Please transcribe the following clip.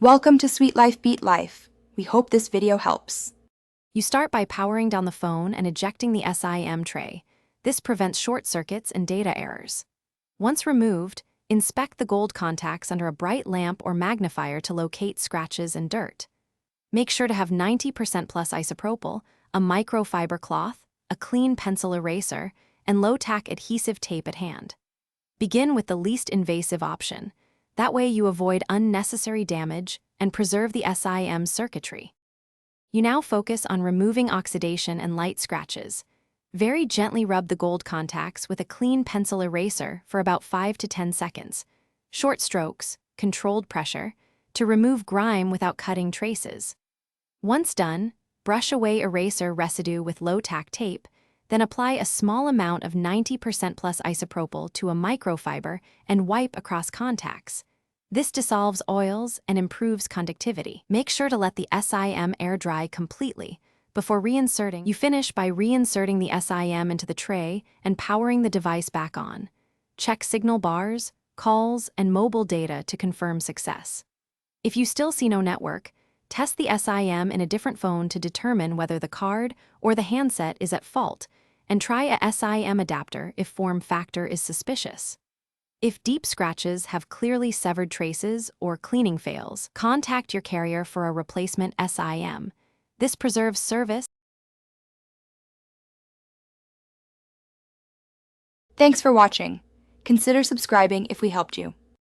Welcome to Sweet Life Beat Life. We hope this video helps. You start by powering down the phone and ejecting the SIM tray. This prevents short circuits and data errors. Once removed, inspect the gold contacts under a bright lamp or magnifier to locate scratches and dirt. Make sure to have 90% plus isopropyl, a microfiber cloth, a clean pencil eraser, and low-tack adhesive tape at hand. Begin with the least invasive option. That way you avoid unnecessary damage and preserve the SIM circuitry. You now focus on removing oxidation and light scratches. Very gently rub the gold contacts with a clean pencil eraser for about 5 to 10 seconds. Short strokes, controlled pressure, to remove grime without cutting traces. Once done, brush away eraser residue with low-tack tape, then apply a small amount of 90% plus isopropyl to a microfiber and wipe across contacts. This dissolves oils and improves conductivity. Make sure to let the SIM air dry completely. Before reinserting, you finish by reinserting the SIM into the tray and powering the device back on. Check signal bars, calls, and mobile data to confirm success. If you still see no network, test the SIM in a different phone to determine whether the card or the handset is at fault, and try a SIM adapter if form factor is suspicious. If deep scratches have clearly severed traces or cleaning fails, contact your carrier for a replacement SIM. This preserves service. Thanks for watching. Consider subscribing if we helped you.